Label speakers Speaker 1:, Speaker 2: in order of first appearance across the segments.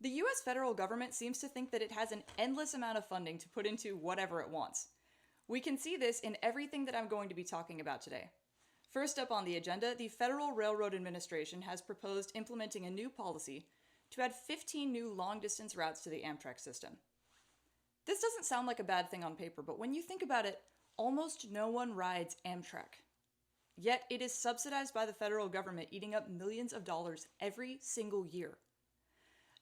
Speaker 1: The US federal government seems to think that it has an endless amount of funding to put into whatever it wants. We can see this in everything that I'm going to be talking about today. First up on the agenda, the Federal Railroad Administration has proposed implementing a new policy to add 15 new long-distance routes to the Amtrak system. This doesn't sound like a bad thing on paper, but when you think about it, almost no one rides Amtrak. Yet it is subsidized by the federal government, eating up millions of dollars every single year.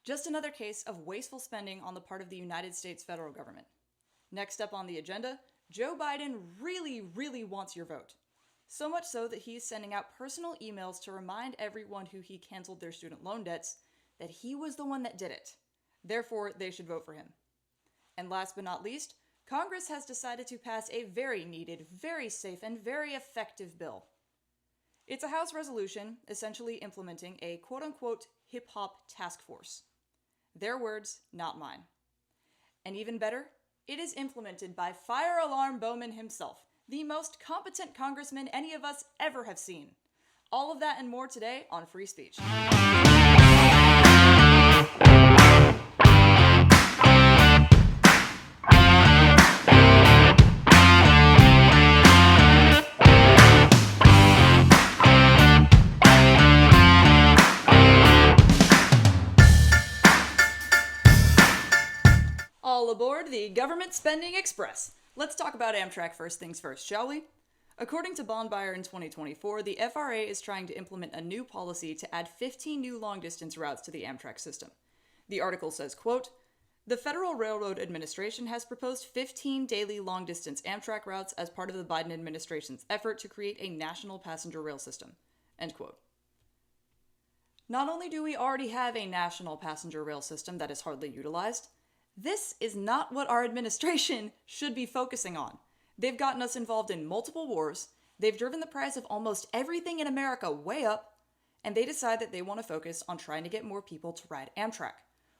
Speaker 1: Just another case of wasteful spending on the part of the United States federal government. Next up on the agenda, Joe Biden really wants your vote. So much so that he's sending out personal emails to remind everyone who he canceled their student loan debts that he was the one that did it. Therefore, they should vote for him. And last but not least, Congress has decided to pass a very needed, very safe, and very effective bill. It's a House resolution essentially implementing a quote-unquote hip-hop task force. Their words, not mine. And even better, it is implemented by Fire Alarm Bowman himself, the most competent congressman any of us ever have seen. All of that and more today on Free Speech. All aboard the Government Spending Express. Let's talk about Amtrak first things first, shall we? According to Bond Buyer in 2024, the FRA is trying to implement a new policy to add 15 new long-distance routes to the Amtrak system. The article says, quote, "The Federal Railroad Administration has proposed 15 daily long-distance Amtrak routes as part of the Biden administration's effort to create a national passenger rail system." End quote. Not only do we already have a national passenger rail system that is hardly utilized, this is not what our administration should be focusing on. They've gotten us involved in multiple wars, they've driven the price of almost everything in America way up, and they decide that they want to focus on trying to get more people to ride Amtrak,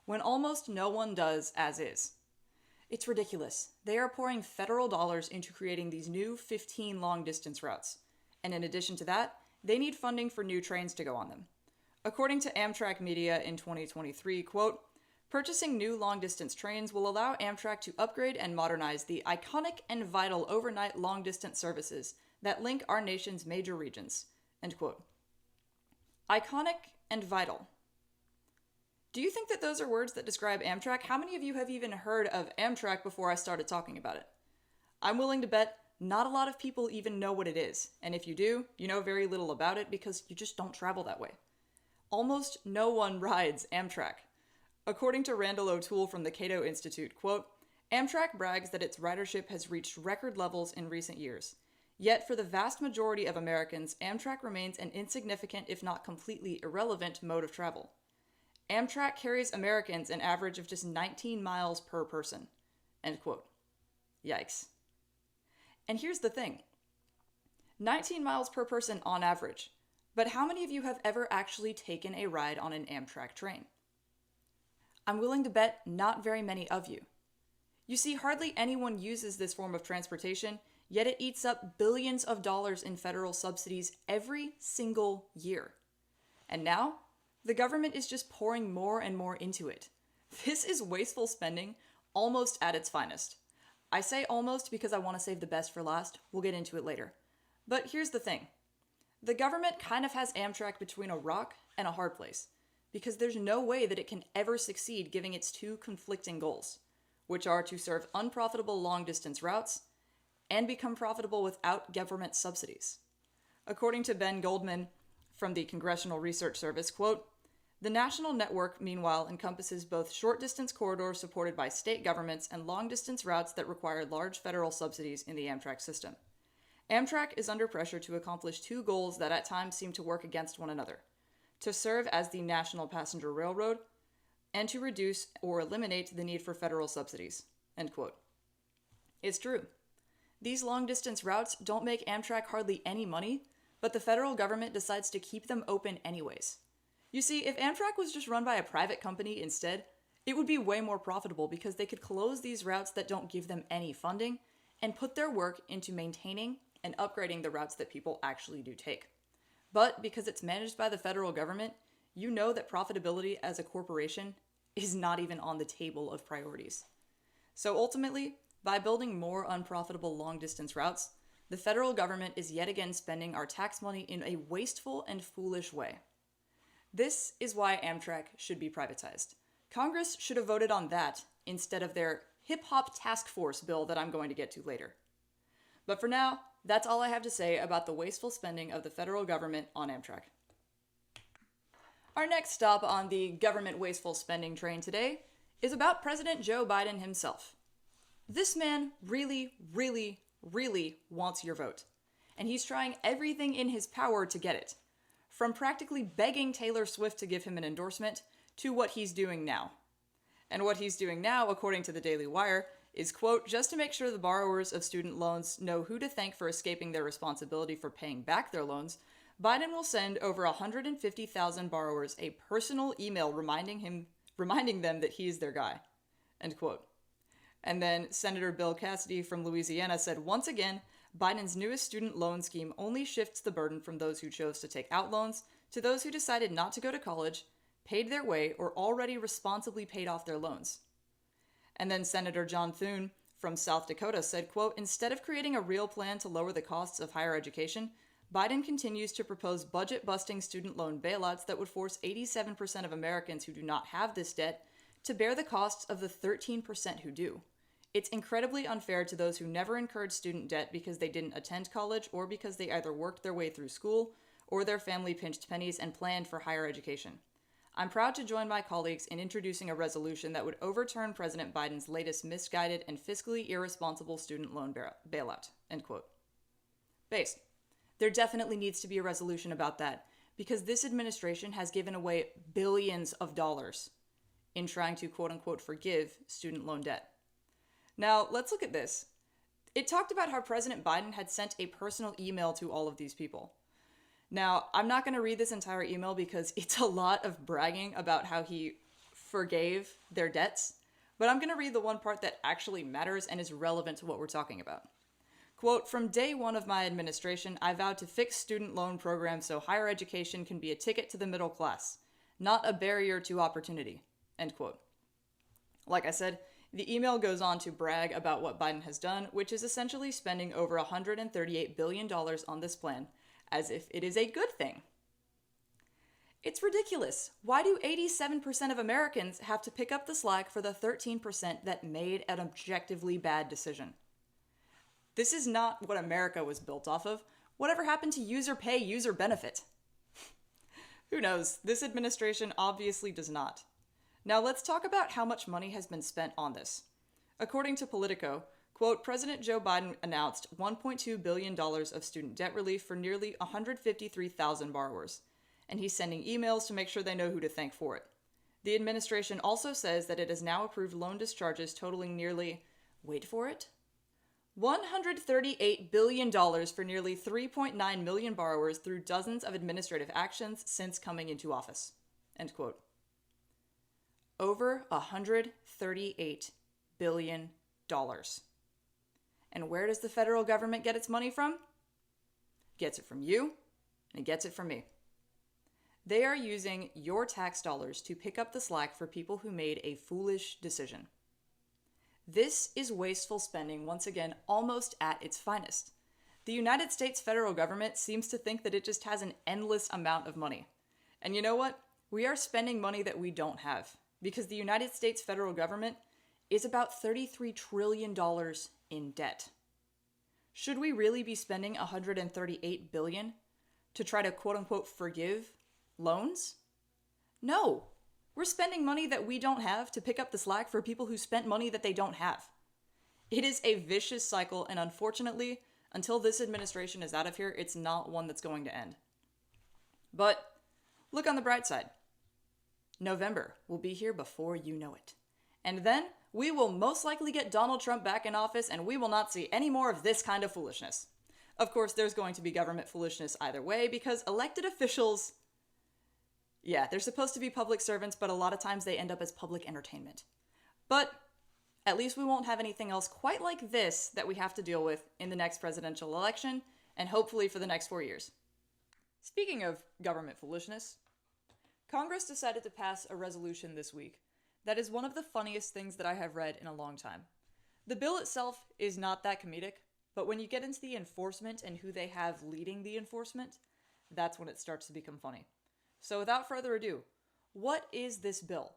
Speaker 1: when almost no one does as is. It's ridiculous. They are pouring federal dollars into creating these new 15 long-distance routes, and in addition to that, they need funding for new trains to go on them. According to Amtrak Media in 2023, quote, "Purchasing new long-distance trains will allow Amtrak to upgrade and modernize the iconic and vital overnight long-distance services that link our nation's major regions." End quote. Iconic and vital. Do you think that those are words that describe Amtrak? How many of you have even heard of Amtrak before I started talking about it? I'm willing to bet not a lot of people even know what it is, and if you do, you know very little about it because you just don't travel that way. Almost no one rides Amtrak. According to Randall O'Toole from the Cato Institute, quote, "Amtrak brags that its ridership has reached record levels in recent years. Yet for the vast majority of Americans, Amtrak remains an insignificant, if not completely irrelevant, mode of travel. Amtrak carries Americans an average of just 19 miles per person." End quote. Yikes. And here's the thing. 19 miles per person on average. But how many of you have ever actually taken a ride on an Amtrak train? I'm willing to bet not very many of you. You see, hardly anyone uses this form of transportation, yet it eats up billions of dollars in federal subsidies every single year. And now, the government is just pouring more and more into it. This is wasteful spending, almost at its finest. I say almost because I want to save the best for last. We'll get into it later. But here's the thing. The government kind of has Amtrak between a rock and a hard place, because there's no way that it can ever succeed given its two conflicting goals, which are to serve unprofitable long-distance routes and become profitable without government subsidies. According to Ben Goldman from the Congressional Research Service, quote, "The national network, meanwhile, encompasses both short-distance corridors supported by state governments and long-distance routes that require large federal subsidies in the Amtrak system. Amtrak is under pressure to accomplish two goals that at times seem to work against one another: to serve as the national passenger railroad, and to reduce or eliminate the need for federal subsidies." End quote. It's true. These long-distance routes don't make Amtrak hardly any money, but the federal government decides to keep them open anyways. You see, if Amtrak was just run by a private company instead, it would be way more profitable because they could close these routes that don't give them any funding and put their work into maintaining and upgrading the routes that people actually do take. But because it's managed by the federal government, you know that profitability as a corporation is not even on the table of priorities. So ultimately, by building more unprofitable long-distance routes, the federal government is yet again spending our tax money in a wasteful and foolish way. This is why Amtrak should be privatized. Congress should have voted on that instead of their hip-hop task force bill that I'm going to get to later. But for now, that's all I have to say about the wasteful spending of the federal government on Amtrak. Our next stop on the government wasteful spending train today is about President Joe Biden himself. This man really, really, really wants your vote, and he's trying everything in his power to get it, from practically begging Taylor Swift to give him an endorsement to what he's doing now. And what he's doing now, according to the Daily Wire, is, quote, just to make sure the borrowers of student loans know who to thank for escaping their responsibility for paying back their loans, Biden will send over 150,000 borrowers a personal email reminding them that he is their guy, end quote. And then Senator Bill Cassidy from Louisiana said, once again, Biden's newest student loan scheme only shifts the burden from those who chose to take out loans to those who decided not to go to college, paid their way, or already responsibly paid off their loans. And then Senator John Thune from South Dakota said, quote, instead of creating a real plan to lower the costs of higher education, Biden continues to propose budget-busting student loan bailouts that would force 87% of Americans who do not have this debt to bear the costs of the 13% who do. It's incredibly unfair to those who never incurred student debt because they didn't attend college or because they either worked their way through school or their family pinched pennies and planned for higher education. I'm proud to join my colleagues in introducing a resolution that would overturn President Biden's latest misguided and fiscally irresponsible student loan bailout, end quote. Base. There definitely needs to be a resolution about that because this administration has given away billions of dollars in trying to quote-unquote forgive student loan debt. Now, let's look at this. It talked about how President Biden had sent a personal email to all of these people. Now, I'm not going to read this entire email because it's a lot of bragging about how he forgave their debts, but I'm going to read the one part that actually matters and is relevant to what we're talking about. Quote, from day one of my administration, I vowed to fix student loan programs so higher education can be a ticket to the middle class, not a barrier to opportunity, end quote. Like I said, the email goes on to brag about what Biden has done, which is essentially spending over $138 billion on this plan, as if it is a good thing. It's ridiculous. Why do 87% of Americans have to pick up the slack for the 13% that made an objectively bad decision? This is not what America was built off of. Whatever happened to user pay, user benefit? Who knows? This administration obviously does not. Now let's talk about how much money has been spent on this. According to Politico, quote, President Joe Biden announced $1.2 billion of student debt relief for nearly 153,000 borrowers, and he's sending emails to make sure they know who to thank for it. The administration also says that it has now approved loan discharges totaling nearly, wait for it, $138 billion for nearly 3.9 million borrowers through dozens of administrative actions since coming into office, end quote. Over $138 billion. And where does the federal government get its money from? Gets it from you, and it gets it from me. They are using your tax dollars to pick up the slack for people who made a foolish decision. This is wasteful spending, once again, almost at its finest. The United States federal government seems to think that it just has an endless amount of money. And you know what? We are spending money that we don't have, because the United States federal government is about $33 trillion in debt. Should we really be spending $138 billion to try to quote-unquote forgive loans? No. We're spending money that we don't have to pick up the slack for people who spent money that they don't have. It is a vicious cycle, and unfortunately, until this administration is out of here, it's not one that's going to end. But look on the bright side. November will be here before you know it. And then we will most likely get Donald Trump back in office, and we will not see any more of this kind of foolishness. Of course, there's going to be government foolishness either way, because elected officials, yeah, they're supposed to be public servants, but a lot of times they end up as public entertainment. But at least we won't have anything else quite like this that we have to deal with in the next presidential election, and hopefully for the next 4 years. Speaking of government foolishness, Congress decided to pass a resolution this week That is one of the funniest things that I have read in a long time. The bill itself is not that comedic, but when you get into the enforcement and who they have leading the enforcement, that's when it starts to become funny. So without further ado, what is this bill?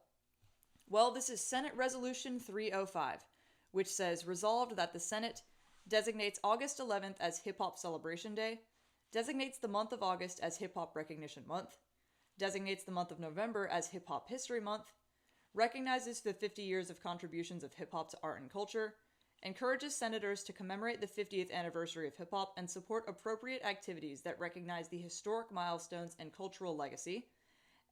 Speaker 1: Well, this is Senate Resolution 305, which says, resolved that the Senate designates August 11th as Hip Hop Celebration Day, designates the month of August as Hip Hop Recognition Month, designates the month of November as Hip Hop History Month, recognizes the 50 years of contributions of hip hop to art and culture, encourages senators to commemorate the 50th anniversary of hip hop and support appropriate activities that recognize the historic milestones and cultural legacy,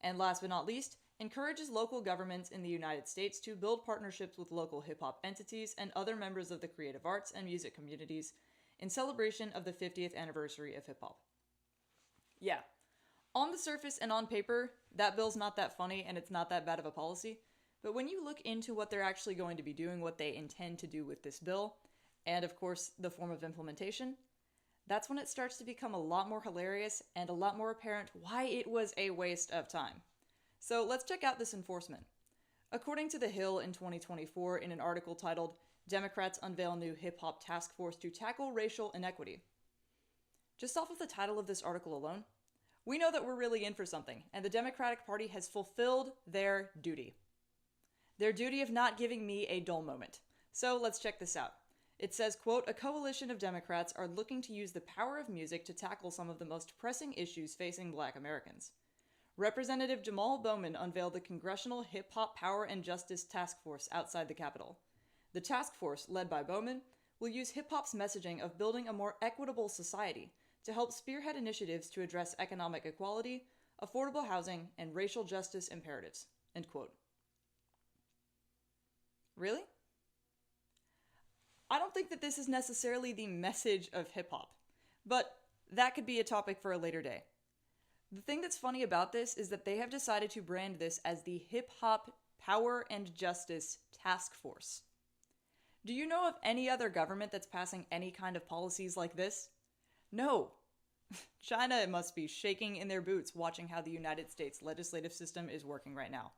Speaker 1: and last but not least, encourages local governments in the United States to build partnerships with local hip hop entities and other members of the creative arts and music communities in celebration of the 50th anniversary of hip hop. Yeah, on the surface and on paper, that bill's not that funny and it's not that bad of a policy. But when you look into what they're actually going to be doing, what they intend to do with this bill, and of course the form of implementation, that's when it starts to become a lot more hilarious and a lot more apparent why it was a waste of time. So let's check out this enforcement. According to The Hill in 2024, in an article titled, Democrats Unveil New Hip Hop Task Force to Tackle Racial Inequity. Just off of the title of this article alone, we know that we're really in for something, and the Democratic Party has fulfilled their duty. Their duty of not giving me a dull moment. So let's check this out. It says, quote, a coalition of Democrats are looking to use the power of music to tackle some of the most pressing issues facing Black Americans. Representative Jamal Bowman unveiled the Congressional Hip Hop Power and Justice Task Force outside the Capitol. The task force, led by Bowman, will use hip hop's messaging of building a more equitable society to help spearhead initiatives to address economic equality, affordable housing, and racial justice imperatives. End quote. Really? I don't think that this is necessarily the message of hip hop, but that could be a topic for a later day. The thing that's funny about this is that they have decided to brand this as the Hip Hop Power and Justice Task Force. Do you know of any other government that's passing any kind of policies like this? No. China must be shaking in their boots watching how the United States legislative system is working right now.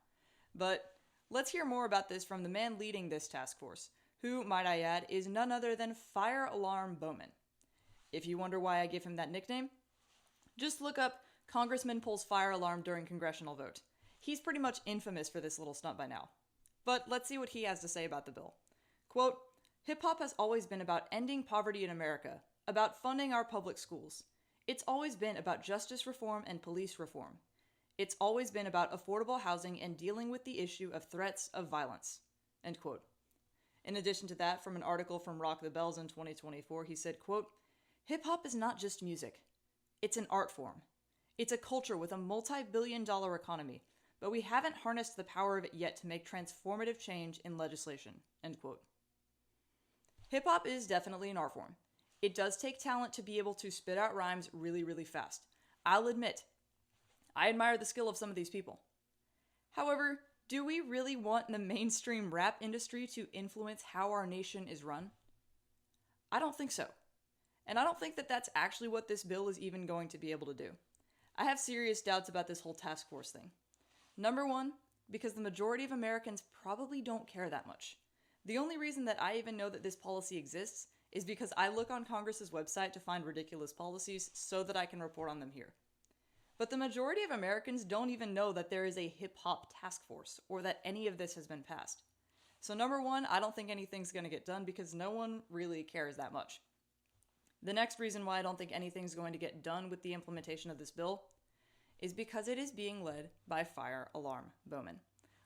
Speaker 1: But let's hear more about this from the man leading this task force, who, might I add, is none other than Fire Alarm Bowman. If you wonder why I give him that nickname, just look up Congressman pulls fire alarm during congressional vote. He's pretty much infamous for this little stunt by now. But let's see what he has to say about the bill. Quote, hip-hop has always been about ending poverty in America, about funding our public schools. It's always been about justice reform and police reform. It's always been about affordable housing and dealing with the issue of threats of violence. End quote. In addition to that, from an article from Rock the Bells in 2024, he said, quote, hip-hop is not just music. It's an art form. It's a culture with a multi-billion-dollar economy, but we haven't harnessed the power of it yet to make transformative change in legislation. End quote. Hip-hop is definitely an art form. It does take talent to be able to spit out rhymes really, really fast. I'll admit, I admire the skill of some of these people. However, do we really want the mainstream rap industry to influence how our nation is run? I don't think so. And I don't think that that's actually what this bill is even going to be able to do. I have serious doubts about this whole task force thing. Number one, because the majority of Americans probably don't care that much. The only reason that I even know that this policy exists is because I look on Congress's website to find ridiculous policies so that I can report on them here. But the majority of Americans don't even know that there is a hip-hop task force or that any of this has been passed. So number one, I don't think anything's going to get done because no one really cares that much. The next reason why I don't think anything's going to get done with the implementation of this bill is because it is being led by Fire Alarm Bowman.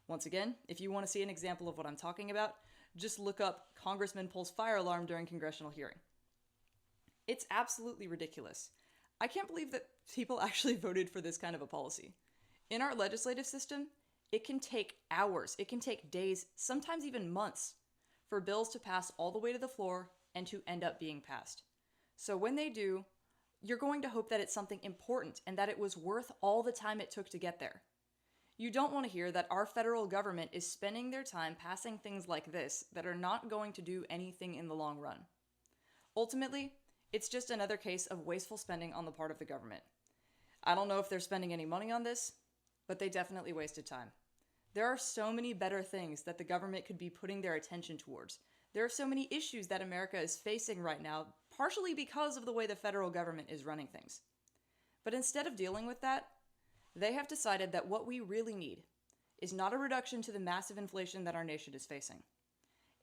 Speaker 1: Once again, if you want to see an example of what I'm talking about, just look up Congressman pulls fire alarm during congressional hearing. It's absolutely ridiculous. I can't believe that people actually voted for this kind of a policy. In our legislative system, it can take hours, it can take days, sometimes even months, for bills to pass all the way to the floor and to end up being passed. So when they do, you're going to hope that it's something important and that it was worth all the time it took to get there. You don't want to hear that our federal government is spending their time passing things like this that are not going to do anything in the long run. Ultimately, it's just another case of wasteful spending on the part of the government. I don't know if they're spending any money on this, but they definitely wasted time. There are so many better things that the government could be putting their attention towards. There are so many issues that America is facing right now, partially because of the way the federal government is running things. But instead of dealing with that, they have decided that what we really need is not a reduction to the massive inflation that our nation is facing.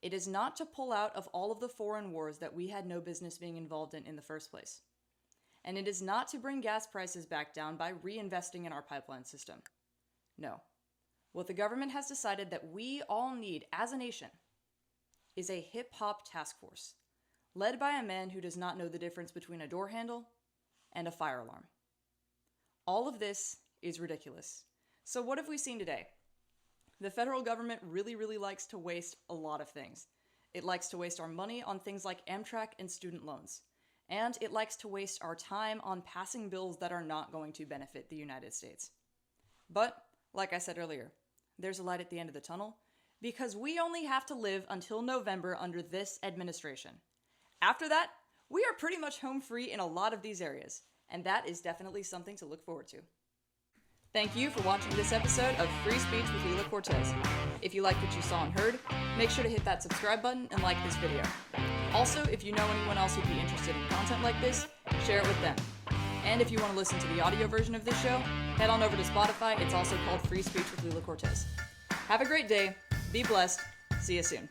Speaker 1: It is not to pull out of all of the foreign wars that we had no business being involved in the first place. And it is not to bring gas prices back down by reinvesting in our pipeline system. No. What the government has decided that we all need as a nation is a hip-hop task force, led by a man who does not know the difference between a door handle and a fire alarm. All of this is ridiculous. So what have we seen today? The federal government really likes to waste a lot of things. It likes to waste our money on things like Amtrak and student loans. And it likes to waste our time on passing bills that are not going to benefit the United States. But, like I said earlier, there's a light at the end of the tunnel, because we only have to live until November under this administration. After that, we are pretty much home free in a lot of these areas, and that is definitely something to look forward to. Thank you for watching this episode of Free Speech with Lila Cortez. If you liked what you saw and heard, make sure to hit that subscribe button and like this video. Also, if you know anyone else who'd be interested in content like this, share it with them. And if you want to listen to the audio version of this show, head on over to Spotify. It's also called Free Speech with Lila Cortez. Have a great day. Be blessed. See you soon.